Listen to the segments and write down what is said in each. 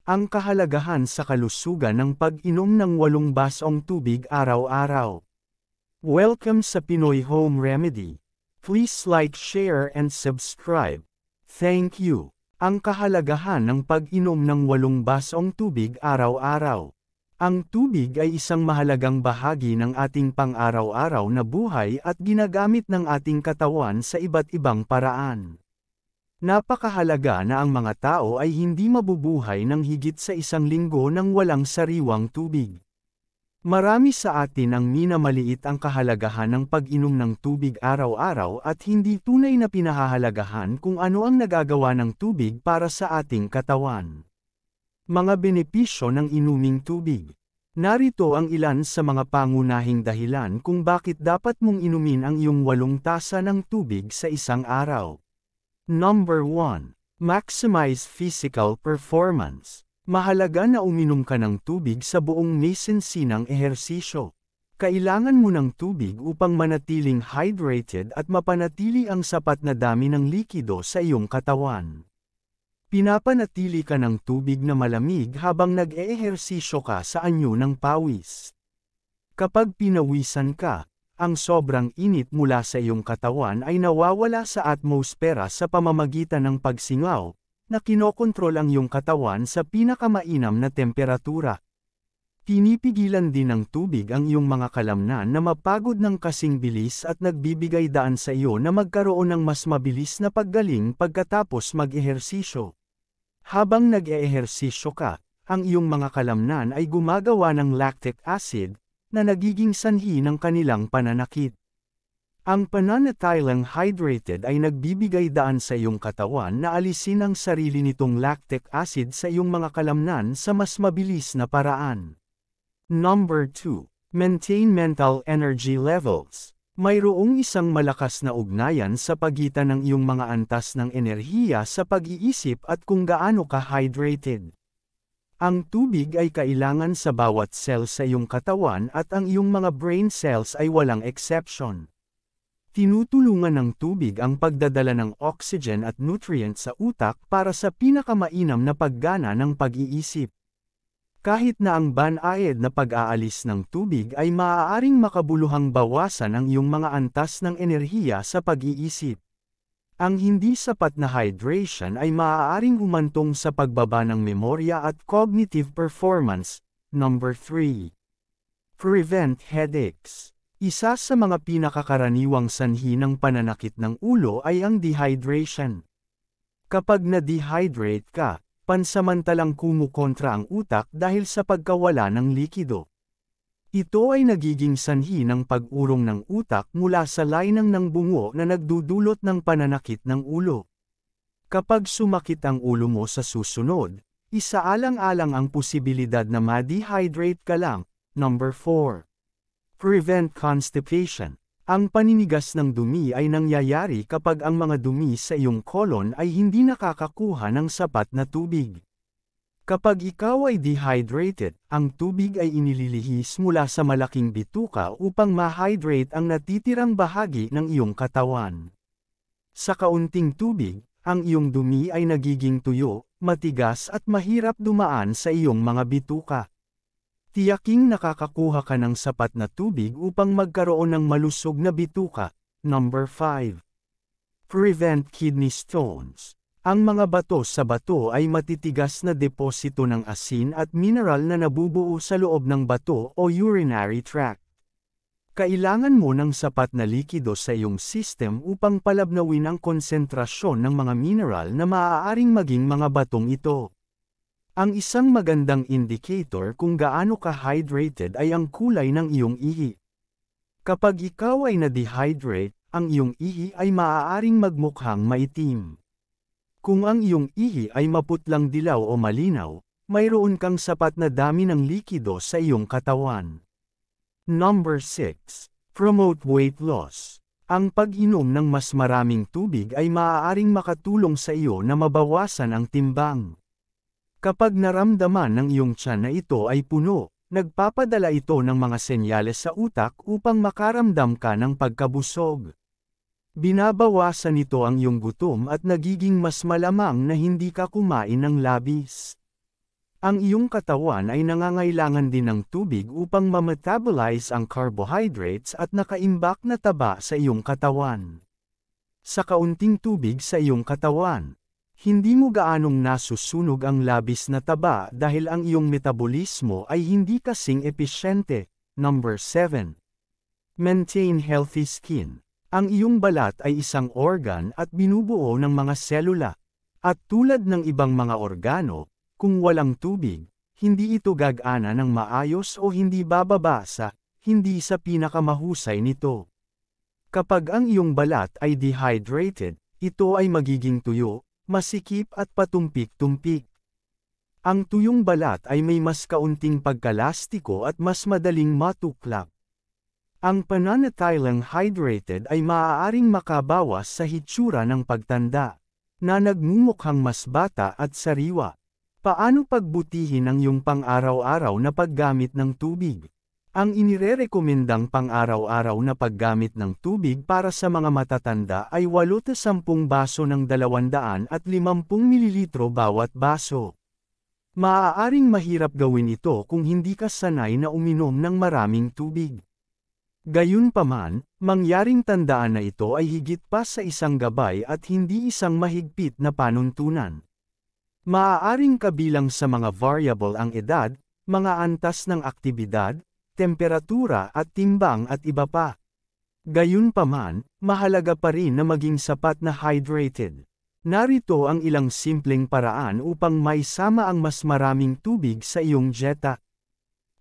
Ang kahalagahan sa kalusugan ng pag-inom ng 8 basong tubig araw-araw. Welcome sa Pinoy Home Remedy. Please like, share and subscribe. Thank you. Ang kahalagahan ng pag-inom ng 8 basong tubig araw-araw. Ang tubig ay isang mahalagang bahagi ng ating pang-araw-araw na buhay at ginagamit ng ating katawan sa iba't ibang paraan. Napakahalaga na ang mga tao ay hindi mabubuhay ng higit sa 1 linggo nang walang sariwang tubig. Marami sa atin ang minamaliit ang kahalagahan ng pag-inom ng tubig araw-araw at hindi tunay na pinahahalagahan kung ano ang nagagawa ng tubig para sa ating katawan. Mga benepisyo ng inuming tubig. Narito ang ilan sa mga pangunahing dahilan kung bakit dapat mong inumin ang iyong 8 tasa ng tubig sa isang araw. Number 1. Maximize physical performance. Mahalaga na uminom ka ng tubig sa buong misensinang ehersisyo. Kailangan mo ng tubig upang manatiling hydrated at mapanatili ang sapat na dami ng likido sa iyong katawan. Pinapanatili ka ng tubig na malamig habang nag-eehersisyo ka sa anyo ng pawis. Kapag pinawisan ka, ang sobrang init mula sa iyong katawan ay nawawala sa atmosfera sa pamamagitan ng pagsingaw, na kinokontrol ang iyong katawan sa pinakamainam na temperatura. Pinipigilan din ng tubig ang iyong mga kalamnan na mapagod ng kasing bilis at nagbibigay daan sa iyo na magkaroon ng mas mabilis na paggaling pagkatapos mag-ehersisyo. Habang nag-eehersisyo ka, ang iyong mga kalamnan ay gumagawa ng lactic acid, na nagiging sanhi ng kanilang pananakit. Ang pananatiling hydrated ay nagbibigay daan sa iyong katawan na alisin ang sarili nitong lactic acid sa iyong mga kalamnan sa mas mabilis na paraan. Number 2. Maintain mental energy levels. Mayroong isang malakas na ugnayan sa pagitan ng iyong mga antas ng enerhiya sa pag-iisip at kung gaano ka hydrated. Ang tubig ay kailangan sa bawat cell sa iyong katawan at ang iyong mga brain cells ay walang exception. Tinutulungan ng tubig ang pagdadala ng oxygen at nutrients sa utak para sa pinakamainam na paggana ng pag-iisip. Kahit na ang banayad na pag-aalis ng tubig ay maaaring makabuluhang bawasan ang iyong mga antas ng enerhiya sa pag-iisip. Ang hindi sapat na hydration ay maaaring humantong sa pagbaba ng memorya at cognitive performance. Number 3. Prevent headaches. Isa sa mga pinakakaraniwang sanhi ng pananakit ng ulo ay ang dehydration. Kapag na-dehydrate ka, pansamantalang kumukontra ang utak dahil sa pagkawala ng likido. Ito ay nagiging sanhi ng pag-urong ng utak mula sa linang ng bungo na nagdudulot ng pananakit ng ulo. Kapag sumakit ang ulo mo sa susunod, isaalang-alang ang posibilidad na ma-dehydrate ka lang. Number 4. Prevent constipation. Ang paninigas ng dumi ay nangyayari kapag ang mga dumi sa iyong kolon ay hindi nakakakuha ng sapat na tubig. Kapag ikaw ay dehydrated, ang tubig ay inililihis mula sa malaking bituka upang ma-hydrate ang natitirang bahagi ng iyong katawan. Sa kaunting tubig, ang iyong dumi ay nagiging tuyo, matigas at mahirap dumaan sa iyong mga bituka. Tiyaking nakakakuha ka ng sapat na tubig upang magkaroon ng malusog na bituka. Number 5. Prevent kidney stones. Ang mga bato sa bato ay matitigas na deposito ng asin at mineral na nabubuo sa loob ng bato o urinary tract. Kailangan mo ng sapat na likido sa iyong system upang palabnawin ang konsentrasyon ng mga mineral na maaaring maging mga batong ito. Ang isang magandang indicator kung gaano ka hydrated ay ang kulay ng iyong ihi. Kapag ikaw ay na-dehydrate, ang iyong ihi ay maaaring magmukhang maitim. Kung ang iyong ihi ay maputlang dilaw o malinaw, mayroon kang sapat na dami ng likido sa iyong katawan. Number 6. Promote weight loss. Ang pag-inom ng mas maraming tubig ay maaaring makatulong sa iyo na mabawasan ang timbang. Kapag naramdaman ng iyong tiyan na ito ay puno, nagpapadala ito ng mga senyales sa utak upang makaramdam ka ng pagkabusog. Binabawasan nito ang iyong gutom at nagiging mas malamang na hindi ka kumain ng labis. Ang iyong katawan ay nangangailangan din ng tubig upang ma-metabolize ang carbohydrates at nakaimbak na taba sa iyong katawan. Sa kaunting tubig sa iyong katawan, hindi mo gaanong nasusunog ang labis na taba dahil ang iyong metabolismo ay hindi kasing episyente. Number 7. Maintain healthy skin. Ang iyong balat ay isang organ at binubuo ng mga selula. At tulad ng ibang mga organo, kung walang tubig, hindi ito gagana ng maayos o hindi bababasa, hindi sa pinakamahusay nito. Kapag ang iyong balat ay dehydrated, ito ay magiging tuyo, masikip at patumpik-tumpik. Ang tuyong balat ay may mas kaunting pagkalastiko at mas madaling matuklap. Ang pananatiling hydrated ay maaaring makabawas sa hitsura ng pagtanda, na nagmumukhang mas bata at sariwa. Paano pagbutihin ang iyong pang-araw-araw na paggamit ng tubig? Ang inirerekomendang pang-araw-araw na paggamit ng tubig para sa mga matatanda ay 8-10 baso ng 250 ml bawat baso. Maaaring mahirap gawin ito kung hindi ka sanay na uminom ng maraming tubig. Gayunpaman, mangyaring tandaan na ito ay higit pa sa isang gabay at hindi isang mahigpit na panuntunan. Maaaring kabilang sa mga variable ang edad, mga antas ng aktibidad, temperatura at timbang at iba pa. Gayunpaman, mahalaga pa rin na maging sapat na hydrated. Narito ang ilang simpleng paraan upang maisama ang mas maraming tubig sa iyong dieta.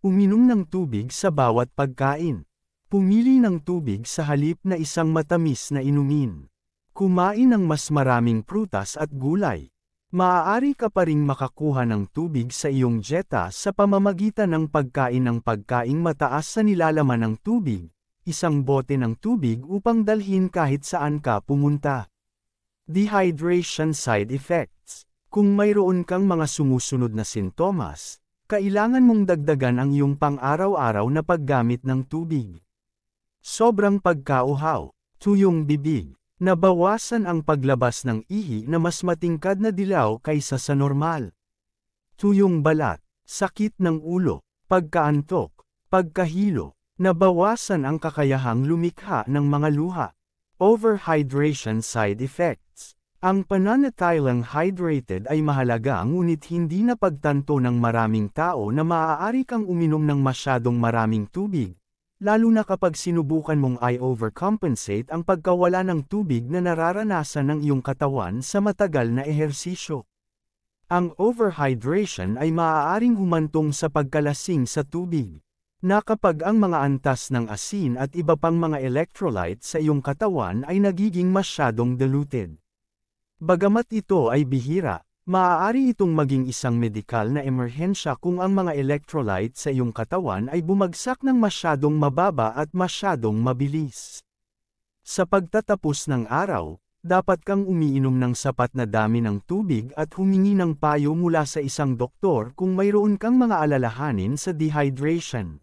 Uminom ng tubig sa bawat pagkain. Pumili ng tubig sa halip na isang matamis na inumin. Kumain ng mas maraming prutas at gulay. Maaari ka pa ring makakuha ng tubig sa iyong dieta sa pamamagitan ng pagkain ng pagkaing mataas sa nilalaman ng tubig, isang bote ng tubig upang dalhin kahit saan ka pumunta. Dehydration side effects. Kung mayroon kang mga sumusunod na sintomas, kailangan mong dagdagan ang iyong pang-araw-araw na paggamit ng tubig. Sobrang pagkauhaw, tuyong bibig. Nabawasan ang paglabas ng ihi na mas matingkad na dilaw kaysa sa normal. Tuyong balat, sakit ng ulo, pagkaantok, pagkahilo, nabawasan ang kakayahang lumikha ng mga luha. Overhydration side effects. Ang pananatiling hydrated ay mahalaga ngunit hindi na pagtanto ng maraming tao na maaari kang uminom ng masyadong maraming tubig. Lalo na kapag sinubukan mong i-overcompensate ang pagkawala ng tubig na nararanasan ng iyong katawan sa matagal na ehersisyo. Ang overhydration ay maaaring humantong sa pagkalasing sa tubig, na kapag ang mga antas ng asin at iba pang mga electrolytes sa iyong katawan ay nagiging masyadong diluted. Bagamat ito ay bihira, maaari itong maging isang medikal na emerhensya kung ang mga electrolytes sa iyong katawan ay bumagsak ng masyadong mababa at masyadong mabilis. Sa pagtatapos ng araw, dapat kang umiinom ng sapat na dami ng tubig at humingi ng payo mula sa isang doktor kung mayroon kang mga alalahanin sa dehydration.